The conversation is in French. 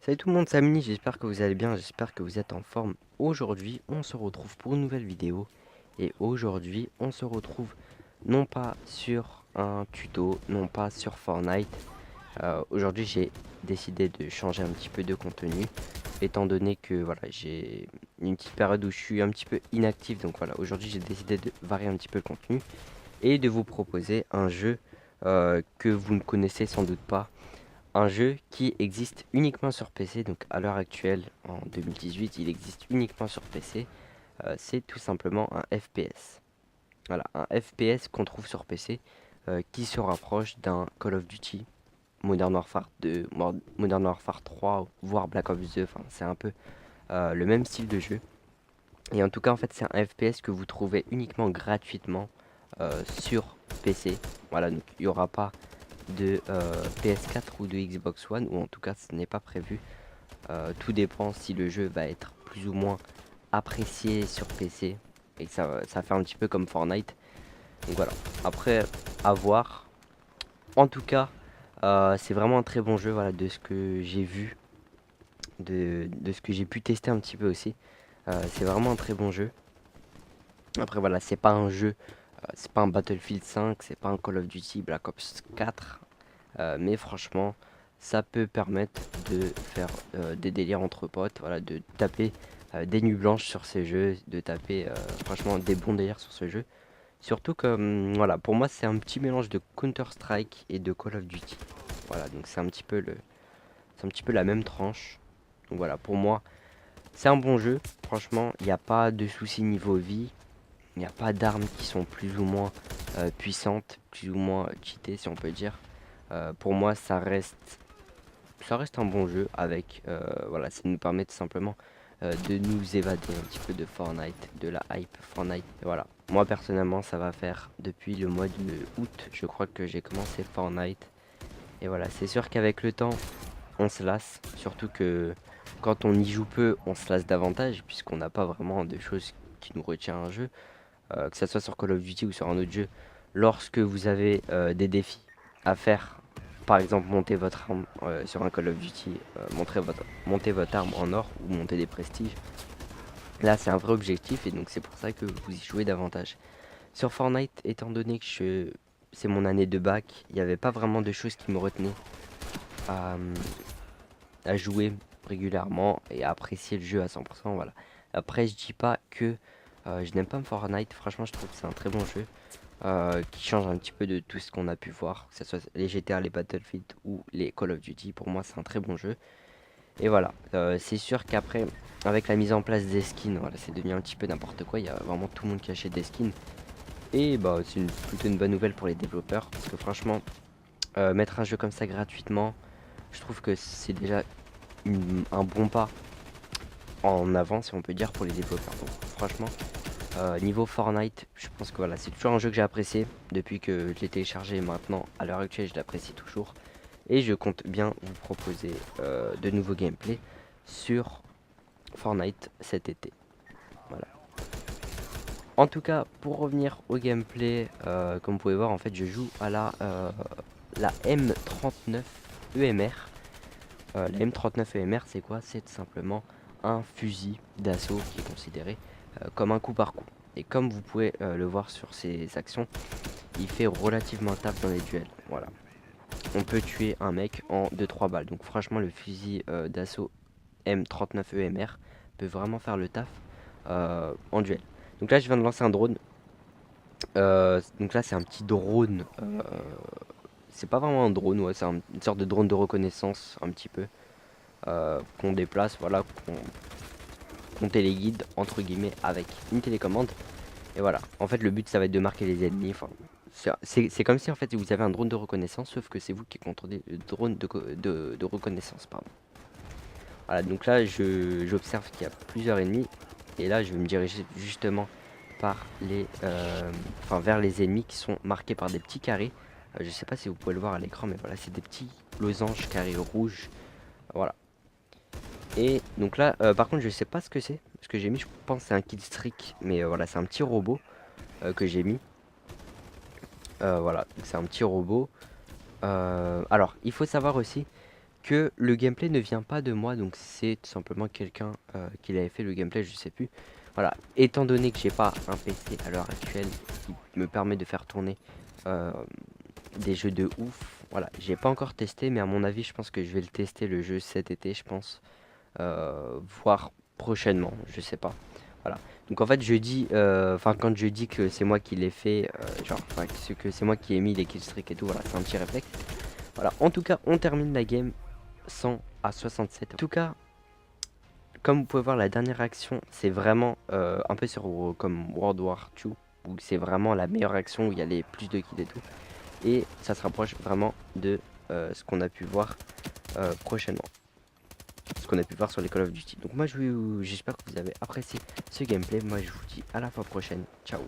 Salut tout le monde, c'est Amini, j'espère que vous allez bien, j'espère que vous êtes en forme. Aujourd'hui, on se retrouve pour une nouvelle vidéo. Et aujourd'hui, on se retrouve non pas sur un tuto, non pas sur Fortnite. Aujourd'hui, j'ai décidé de changer un petit peu de contenu, étant donné que voilà, j'ai une petite période où je suis un petit peu inactif. Donc voilà, aujourd'hui, j'ai décidé de varier un petit peu le contenu et de vous proposer un jeu que vous ne connaissez sans doute pas. Un jeu qui existe uniquement sur PC, donc à l'heure actuelle, en 2018, il existe uniquement sur PC. C'est tout simplement un FPS. Voilà, un FPS qu'on trouve sur PC qui se rapproche d'un Call of Duty, Modern Warfare 2, Modern Warfare 3, voire Black Ops 2. Enfin, c'est un peu le même style de jeu. Et en tout cas, en fait, c'est un FPS que vous trouvez uniquement gratuitement sur PC. Voilà, donc il n'y aura pas de PS4 ou de Xbox One, ou en tout cas ce n'est pas prévu. Tout dépend si le jeu va être plus ou moins apprécié sur PC, et que ça fait un petit peu comme Fortnite. Donc voilà, après à voir. En tout cas, c'est vraiment un très bon jeu, voilà, de ce que j'ai vu, de ce que j'ai pu tester un petit peu aussi. C'est vraiment un très bon jeu. Après voilà, c'est pas un jeu, c'est pas un Battlefield 5, c'est pas un Call of Duty Black Ops 4. Mais franchement, ça peut permettre de faire des délires entre potes, voilà, de taper des nuits blanches sur ces jeux, de taper franchement des bons délires sur ce jeu. Surtout que, voilà, pour moi, c'est un petit mélange de Counter-Strike et de Call of Duty. Voilà, donc c'est un petit peu la même tranche. Donc voilà, pour moi, c'est un bon jeu. Franchement, il n'y a pas de soucis niveau vie. Il n'y a pas d'armes qui sont plus ou moins puissantes, plus ou moins cheatées, si on peut dire. Pour moi, ça reste un bon jeu avec, voilà, ça nous permet tout simplement de nous évader un petit peu de Fortnite, de la hype Fortnite. Et voilà. Moi personnellement, ça va faire depuis le mois de août, je crois que j'ai commencé Fortnite. Et voilà, c'est sûr qu'avec le temps, on se lasse. Surtout que quand on y joue peu, on se lasse davantage puisqu'on n'a pas vraiment de choses qui nous retient un jeu, que ce soit sur Call of Duty ou sur un autre jeu. Lorsque vous avez des défis à faire, par exemple monter votre arme sur un Call of Duty, monter votre arme en or ou monter des prestiges, là c'est un vrai objectif et donc c'est pour ça que vous y jouez davantage. Sur Fortnite, étant donné que c'est mon année de bac, il n'y avait pas vraiment de choses qui me retenaient à, à jouer régulièrement et à apprécier le jeu à 100%. Voilà. Après, je dis pas que je n'aime pas Fortnite. Franchement, je trouve que c'est un très bon jeu qui change un petit peu de tout ce qu'on a pu voir, que ce soit les GTA, les Battlefield ou les Call of Duty. Pour moi, c'est un très bon jeu. Et voilà, c'est sûr qu'après, avec la mise en place des skins, voilà, c'est devenu un petit peu n'importe quoi. Il y a vraiment tout le monde qui achète des skins. Et bah, c'est plutôt une bonne nouvelle pour les développeurs parce que franchement, mettre un jeu comme ça gratuitement, je trouve que c'est déjà un bon pas en avant, si on peut dire, pour les développeurs. Donc, franchement, niveau Fortnite, je pense que voilà, c'est toujours un jeu que j'ai apprécié depuis que je l'ai téléchargé. Maintenant, à l'heure actuelle, je l'apprécie toujours. Et je compte bien vous proposer de nouveaux gameplays sur Fortnite cet été. Voilà. En tout cas, pour revenir au gameplay, comme vous pouvez voir, en fait, je joue à la M39 EMR. La M39 EMR, c'est quoi? C'est tout simplement un fusil d'assaut qui est considéré comme un coup par coup. Et comme vous pouvez le voir sur ses actions, il fait relativement taf dans les duels. Voilà. On peut tuer un mec en 2-3 balles. Donc franchement, le fusil d'assaut M39 EMR peut vraiment faire le taf en duel. Donc là, je viens de lancer un drone. Donc là, c'est un petit drone. C'est pas vraiment un drone, ouais, c'est une sorte de drone de reconnaissance, un petit peu. Qu'on déplace, voilà, qu'on téléguide entre guillemets avec une télécommande. Et voilà, en fait le but ça va être de marquer les ennemis. Enfin, c'est comme si en fait vous avez un drone de reconnaissance, sauf que c'est vous qui contrôlez le drone de reconnaissance, pardon. Voilà, donc là j'observe qu'il y a plusieurs ennemis et là je vais me diriger justement par vers les ennemis qui sont marqués par des petits carrés. Je sais pas si vous pouvez le voir à l'écran, mais voilà, c'est des petits losanges carrés rouges. Voilà. Et donc là, par contre, je sais pas ce que c'est. Ce que j'ai mis, je pense que c'est un kill streak. Mais voilà, c'est un petit robot que j'ai mis. Voilà, c'est un petit robot. Alors, il faut savoir aussi que le gameplay ne vient pas de moi, donc c'est tout simplement quelqu'un qui l'avait fait le gameplay, je sais plus. Voilà, étant donné que j'ai pas un PC à l'heure actuelle qui me permet de faire tourner des jeux de ouf, voilà, j'ai pas encore testé, mais à mon avis, je pense que je vais le tester le jeu cet été, je pense, voire prochainement, je sais pas. Voilà. Donc en fait, je dis, enfin quand je dis que c'est moi qui l'ai fait, genre, enfin que c'est moi qui ai mis les killstreaks et tout, voilà, c'est un petit réflexe. Voilà. En tout cas, on termine la game 100 à 67. En tout cas, comme vous pouvez voir, la dernière action, c'est vraiment un peu sur comme World War 2, où c'est vraiment la meilleure action, où il y a les plus de kills et tout. Et ça se rapproche vraiment de ce qu'on a pu voir prochainement. Ce qu'on a pu voir sur les Call of Duty. Donc moi, j'espère que vous avez apprécié ce gameplay. Moi, je vous dis à la fois prochaine. Ciao.